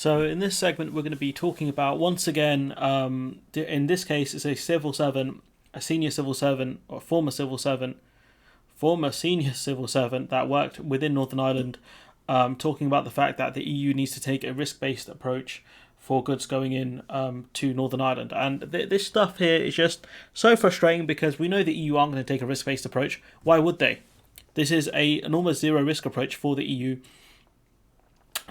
So in this segment, we're going to be talking about once again. In this case, it's a civil servant, a senior civil servant, or former senior civil servant that worked within Northern Ireland, talking about the fact that the EU needs to take a risk-based approach for goods going in to Northern Ireland. And this stuff here is just so frustrating because we know the EU aren't going to take a risk-based approach. Why would they? This is an almost zero risk approach for the EU,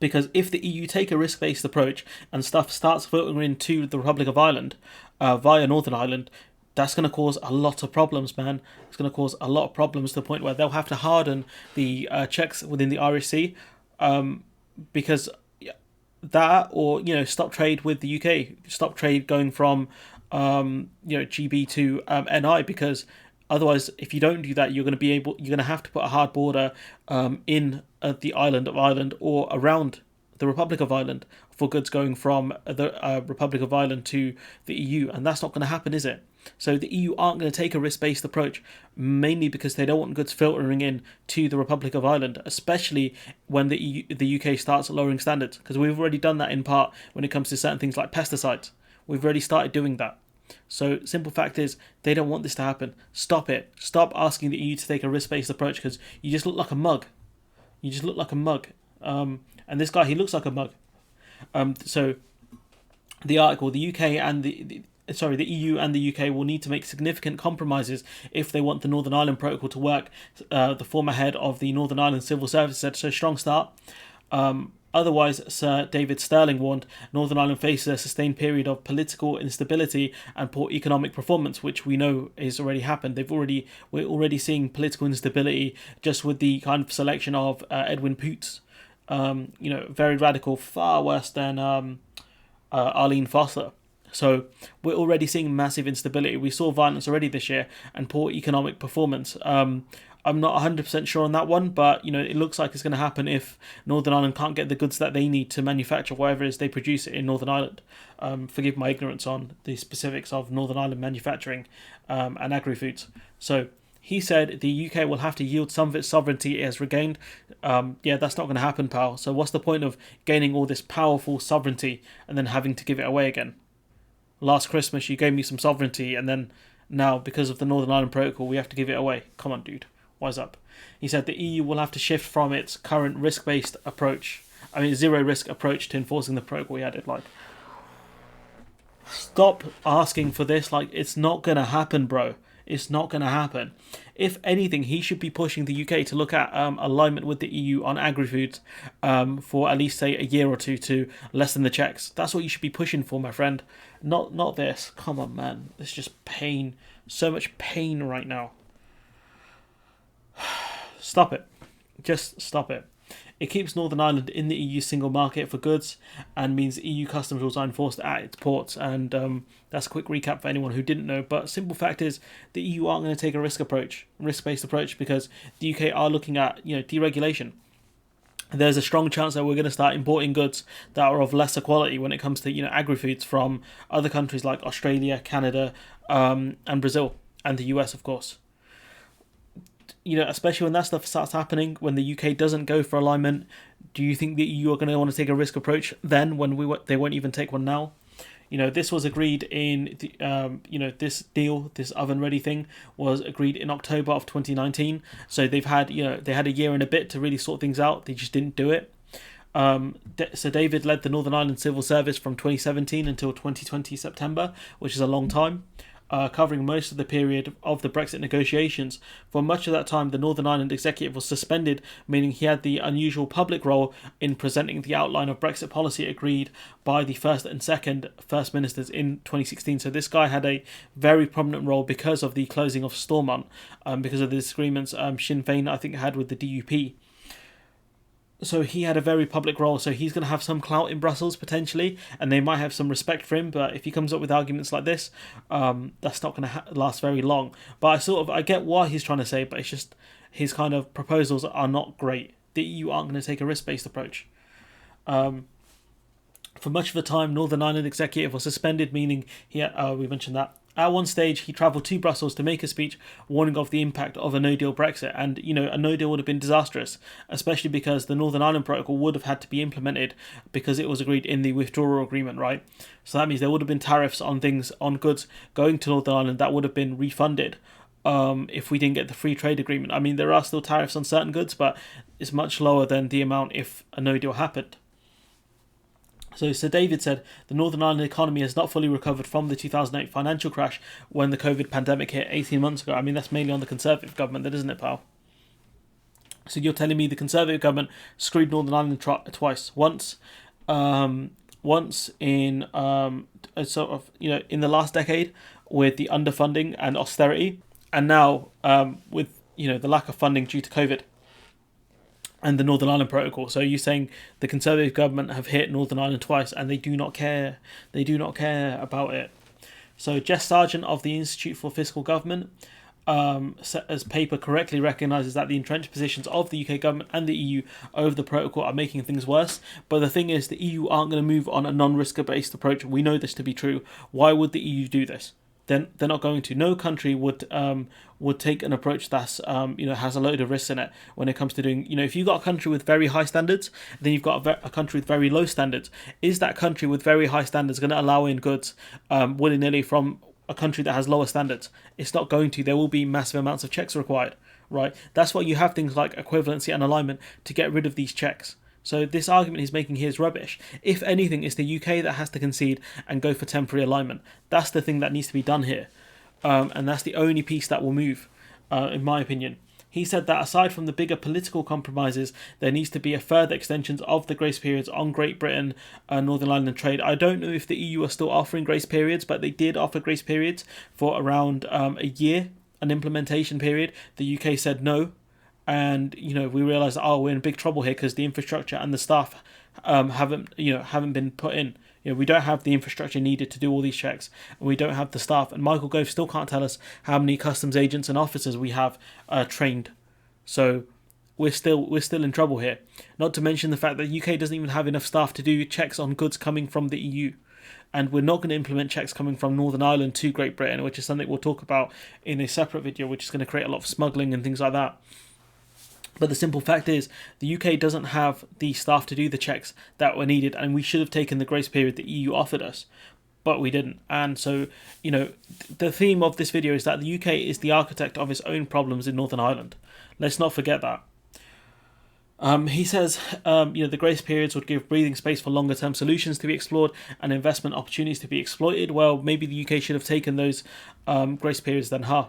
because if the EU take a risk-based approach and stuff starts filtering into the Republic of Ireland via Northern Ireland, that's going to cause a lot of problems, man. It's going to cause a lot of problems to the point where they'll have to harden the checks within the Irish Sea, because that, or stop trade with the UK, stop trade going from GB to NI, because otherwise, if you don't do that, you're going to have to put a hard border in the island of Ireland or around the Republic of Ireland for goods going from the Republic of Ireland to the EU, and that's not going to happen, is it? So the EU aren't going to take a risk-based approach, mainly because they don't want goods filtering in to the Republic of Ireland, especially when the UK starts lowering standards, because we've already done that in part when it comes to certain things like pesticides. We've already started doing that. So simple fact is, they don't want this to happen. Stop it. Stop asking the EU to take a risk-based approach, because you just look like a mug. You just look like a mug. And this guy, he looks like a mug. So the article, the EU and the UK will need to make significant compromises if they want the Northern Ireland Protocol to work. The former head of the Northern Ireland Civil Service said, so strong start. Otherwise, Sir David Stirling warned, Northern Ireland faces a sustained period of political instability and poor economic performance, which we know has already happened. We're already seeing political instability just with the kind of selection of Edwin Poots. Very radical, far worse than Arlene Foster. So we're already seeing massive instability. We saw violence already this year and poor economic performance. I'm not 100% sure on that one, but it looks like it's going to happen if Northern Ireland can't get the goods that they need to manufacture whatever it is they produce in Northern Ireland. Forgive my ignorance on the specifics of Northern Ireland manufacturing and agri-foods. So he said the UK will have to yield some of its sovereignty it has regained. That's not going to happen, pal. So what's the point of gaining all this powerful sovereignty and then having to give it away again? Last Christmas you gave me some sovereignty, and then now because of the Northern Ireland Protocol we have to give it away. Come on, dude. Wise up. He said the EU will have to shift from its current zero risk approach to enforcing the protocol. He added, stop asking for this. It's not going to happen, bro. It's not going to happen. If anything, he should be pushing the UK to look at alignment with the EU on agri-foods for at least, say, a year or two to lessen the checks. That's what you should be pushing for, my friend. Not this. Come on, man. It's just pain. So much pain right now. Stop it. Just stop it. It keeps Northern Ireland in the EU single market for goods and means EU customs rules are enforced at its ports. And that's a quick recap for anyone who didn't know. But simple fact is, the EU aren't going to take a risk-based approach, because the UK are looking at deregulation. There's a strong chance that we're going to start importing goods that are of lesser quality when it comes to agri-foods from other countries like Australia, Canada, and Brazil, and the US, of course. Especially when that stuff starts happening, when the UK doesn't go for alignment, do you think the EU are going to want to take a risk approach then when they won't even take one now? This was agreed in this deal, this oven ready thing was agreed in October of 2019. So they had a year and a bit to really sort things out. They just didn't do it. So David led the Northern Ireland Civil Service from 2017 until 2020 September, which is a long time. Covering most of the period of the Brexit negotiations. For much of that time, the Northern Ireland executive was suspended, meaning he had the unusual public role in presenting the outline of Brexit policy agreed by the first and second First Ministers in 2016. So this guy had a very prominent role because of the closing of Stormont, because of the disagreements Sinn Féin, I think, had with the DUP. So he had a very public role, so he's going to have some clout in Brussels, potentially, and they might have some respect for him, but if he comes up with arguments like this, that's not going to last very long. But I get what he's trying to say, but it's just his kind of proposals are not great. The EU aren't going to take a risk-based approach. For much of the time, Northern Ireland executive was suspended, meaning we mentioned that At one stage, he travelled to Brussels to make a speech warning of the impact of a no-deal Brexit. And, a no-deal would have been disastrous, especially because the Northern Ireland Protocol would have had to be implemented because it was agreed in the withdrawal agreement, right? So that means there would have been tariffs on things, on goods going to Northern Ireland that would have been refunded if we didn't get the free trade agreement. I mean, there are still tariffs on certain goods, but it's much lower than the amount if a no-deal happened. So Sir David said the Northern Ireland economy has not fully recovered from the 2008 financial crash when the COVID pandemic hit 18 months ago. I mean, that's mainly on the Conservative government, that isn't it, pal? So you're telling me the Conservative government screwed Northern Ireland twice. Once in a sort of, in the last decade with the underfunding and austerity, and now with, the lack of funding due to COVID and the Northern Ireland Protocol. So you're saying the Conservative government have hit Northern Ireland twice and they do not care. They do not care about it. So Jess Sargent of the Institute for Fiscal Government, as paper correctly recognises that the entrenched positions of the UK government and the EU over the protocol are making things worse. But the thing is, the EU aren't going to move on a non-risk-based approach. We know this to be true. Why would the EU do this? Then they're not going to. No country would take an approach that's has a load of risks in it when it comes to doing. If you've got a country with very high standards, then you've got a country with very low standards. Is that country with very high standards going to allow in goods willy-nilly from a country that has lower standards? It's not going to. There will be massive amounts of checks required, right? That's why you have things like equivalency and alignment to get rid of these checks. So this argument he's making here is rubbish. If anything, it's the UK that has to concede and go for temporary alignment. That's the thing that needs to be done here. And that's the only piece that will move, in my opinion. He said that aside from the bigger political compromises, there needs to be a further extensions of the grace periods on Great Britain and Northern Ireland trade. I don't know if the EU are still offering grace periods, but they did offer grace periods for around a year, an implementation period. The UK said no. And we realised we're in big trouble here because the infrastructure and the staff haven't been put in. We don't have the infrastructure needed to do all these checks, and we don't have the staff. And Michael Gove still can't tell us how many customs agents and officers we have trained. So we're still in trouble here. Not to mention the fact that the UK doesn't even have enough staff to do checks on goods coming from the EU. And we're not going to implement checks coming from Northern Ireland to Great Britain, which is something we'll talk about in a separate video, which is going to create a lot of smuggling and things like that. But the simple fact is, the UK doesn't have the staff to do the checks that were needed, and we should have taken the grace period the EU offered us, but we didn't. And so, the theme of this video is that the UK is the architect of its own problems in Northern Ireland. Let's not forget that. He says, the grace periods would give breathing space for longer term solutions to be explored and investment opportunities to be exploited. Well, maybe the UK should have taken those grace periods then, huh?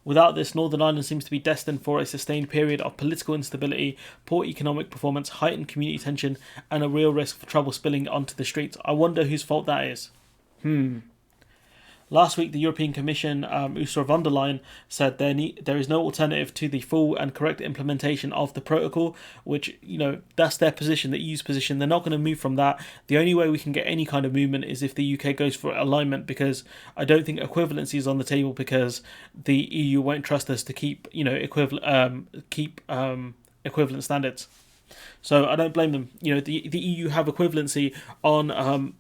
Without this, Northern Ireland seems to be destined for a sustained period of political instability, poor economic performance, heightened community tension, and a real risk for trouble spilling onto the streets. I wonder whose fault that is. Last week, the European Commission, Ursula von der Leyen, said there is no alternative to the full and correct implementation of the protocol, which, that's their position, the EU's position. They're not going to move from that. The only way we can get any kind of movement is if the UK goes for alignment, because I don't think equivalency is on the table, because the EU won't trust us to keep, equivalent standards. So I don't blame them. The EU have equivalency on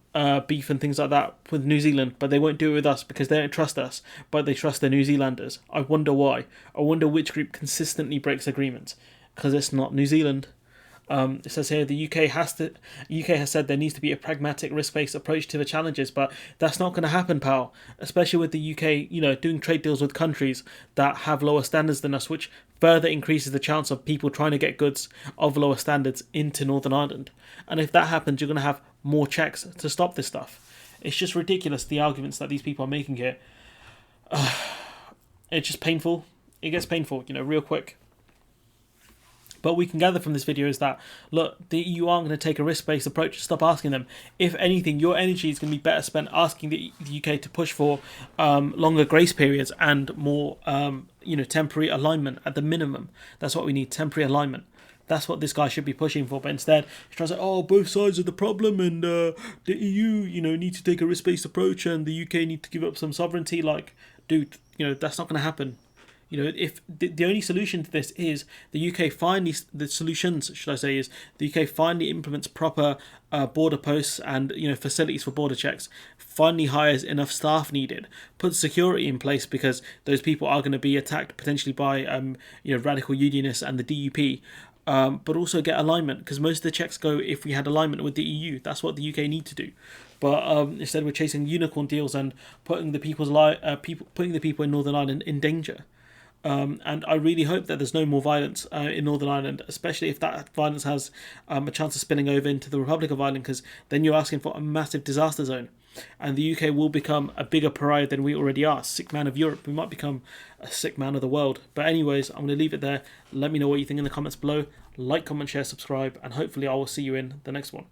beef and things like that with New Zealand, but they won't do it with us because they don't trust us, but they trust the New Zealanders. I wonder why. I wonder which group consistently breaks agreements, because it's not New Zealand. It says here the UK has said there needs to be a pragmatic, risk-based approach to the challenges, but that's not going to happen, pal. Especially with the UK, doing trade deals with countries that have lower standards than us, which further increases the chance of people trying to get goods of lower standards into Northern Ireland. And if that happens, you're going to have more checks to stop this stuff. It's just ridiculous, the arguments that these people are making here. It's just painful. It gets painful, real quick. But we can gather from this video is that, look, the EU aren't going to take a risk-based approach. Stop asking them. If anything, your energy is going to be better spent asking the UK to push for longer grace periods and more, temporary alignment at the minimum. That's what we need, temporary alignment. That's what this guy should be pushing for. But instead, he's trying to say, both sides of the problem, and the EU, need to take a risk-based approach, and the UK need to give up some sovereignty. Like, dude, that's not going to happen. If the only solution to this is the UK finally, the solutions, should I say, is the UK finally implements proper border posts and facilities for border checks, finally hires enough staff needed, puts security in place because those people are going to be attacked potentially by radical unionists and the DUP. But also get alignment, because most of the checks go if we had alignment with the EU. That's what the UK need to do. But instead, we're chasing unicorn deals and putting the putting the people in Northern Ireland in danger. And I really hope that there's no more violence in Northern Ireland, especially if that violence has a chance of spilling over into the Republic of Ireland, because then you're asking for a massive disaster zone. And the UK will become a bigger pariah than we already are. Sick man of Europe. We might become a sick man of the world. But anyways, I'm going to leave it there. Let me know what you think in the comments below. Like, comment, share, subscribe, and hopefully I will see you in the next one.